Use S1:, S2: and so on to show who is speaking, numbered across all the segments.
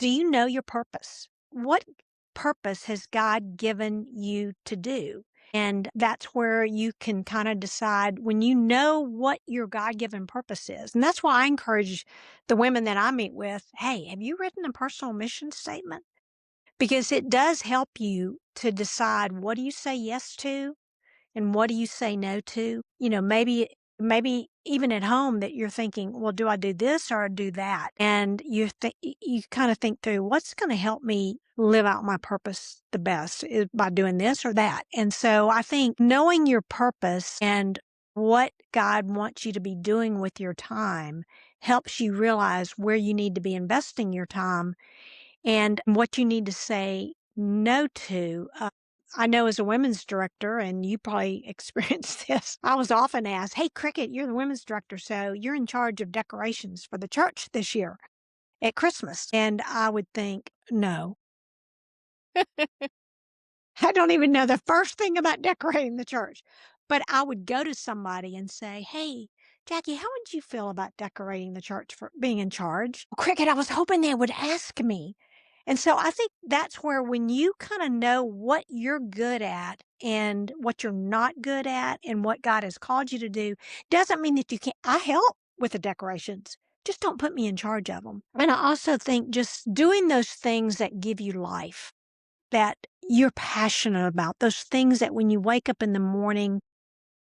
S1: Do you know your purpose? What purpose has God given you to do? And that's where you can kind of decide when you know what your God given purpose is. And that's why I encourage the women that I meet with, hey, have you written a personal mission statement? Because it does help you to decide, what do you say yes to and what do you say no to? Maybe even at home that you're thinking, well, do I do this or do that? And you kind of think through, what's going to help me live out my purpose the best, is by doing this or that. And so I think knowing your purpose and what God wants you to be doing with your time helps you realize where you need to be investing your time and what you need to say no to. I know as a women's director, and you probably experienced this, I was often asked, hey, Cricket, you're the women's director, so you're in charge of decorations for the church this year at Christmas. And I would think, no, I don't even know the first thing about decorating the church. But I would go to somebody and say, hey, Jackie, how would you feel about decorating the church for being in charge? Cricket, I was hoping they would ask me. And so I think that's where when you kind of know what you're good at and what you're not good at and what God has called you to do, doesn't mean that you can't. I help with the decorations. Just don't put me in charge of them. And I also think just doing those things that give you life, that you're passionate about, those things that when you wake up in the morning,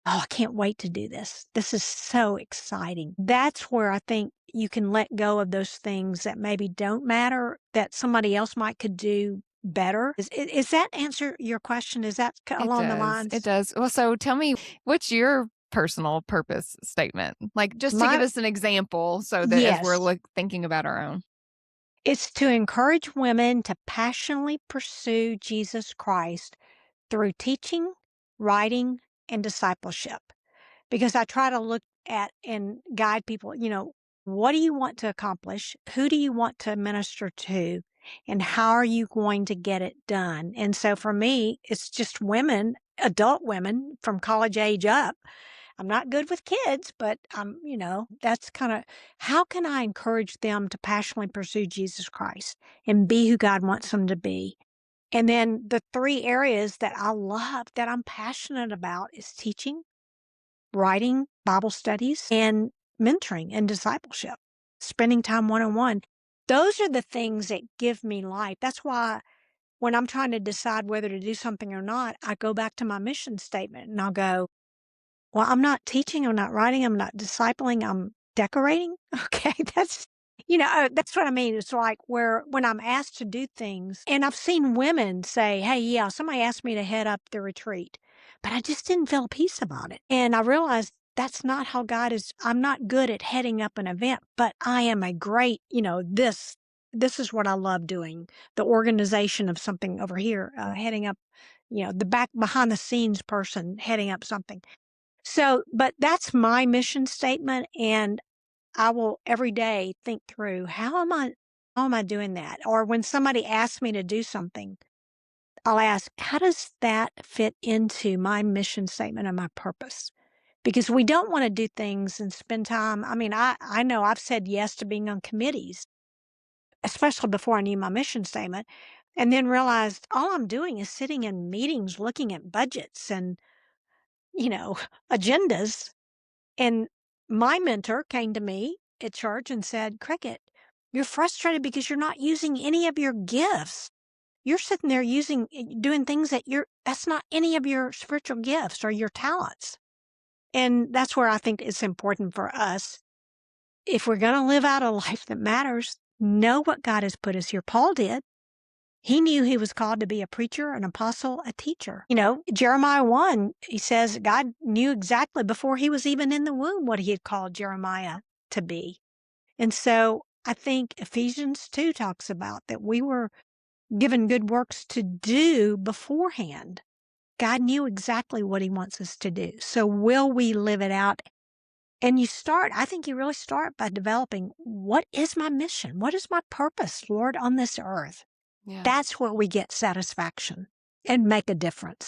S1: oh, I can't wait to do this. This is so exciting. That's where I think you can let go of those things that maybe don't matter, that somebody else might could do better. Is that answer your question? Is that
S2: It
S1: along the
S2: does. It
S1: lines?
S2: does. Well, so tell me, what's your personal purpose statement? Like, just to give
S1: My
S2: us an example so that as we're
S1: Yes,
S2: thinking about our own.
S1: it's to encourage women to passionately pursue Jesus Christ through teaching, writing, and discipleship. Because I try to look at and guide people, what do you want to accomplish? Who do you want to minister to? And how are you going to get it done? And so for me, it's just women, adult women from college age up. I'm not good with kids, but that's kind of how can I encourage them to passionately pursue Jesus Christ and be who God wants them to be? And then the three areas that I love, that I'm passionate about, is teaching, writing, Bible studies, and mentoring and discipleship, spending time one on one. Those are the things that give me life. That's why when I'm trying to decide whether to do something or not, I go back to my mission statement and I'll go, well, I'm not teaching, I'm not writing, I'm not discipling, I'm decorating. Okay, that's what I mean. It's like where when I'm asked to do things, and I've seen women say, hey, yeah, somebody asked me to head up the retreat, but I just didn't feel peace about it. And I realized that's not how God is. I'm not good at heading up an event, but I am a great, this is what I love doing. The organization of something over here, heading up, the back behind the scenes person heading up something. So, but that's my mission statement, and I will every day think through how am I doing that? Or when somebody asks me to do something, I'll ask, how does that fit into my mission statement and my purpose? Because we don't want to do things and spend time. I mean, I know I've said yes to being on committees, especially before I knew my mission statement, and then realized all I'm doing is sitting in meetings looking at budgets and, you know, agendas. And my mentor came to me at church and said, Cricket, you're frustrated because you're not using any of your gifts. You're sitting there doing things that's not any of your spiritual gifts or your talents. And that's where I think it's important for us. If we're going to live out a life that matters, know what God has put us here. Paul did. He knew he was called to be a preacher, an apostle, a teacher. Jeremiah 1, he says God knew exactly before he was even in the womb what he had called Jeremiah to be. And so I think Ephesians 2 talks about that we were given good works to do beforehand. God knew exactly what he wants us to do. So will we live it out? And I think you really start by developing, what is my mission? What is my purpose, Lord, on this earth?
S2: Yeah.
S1: That's where we get satisfaction and make a difference.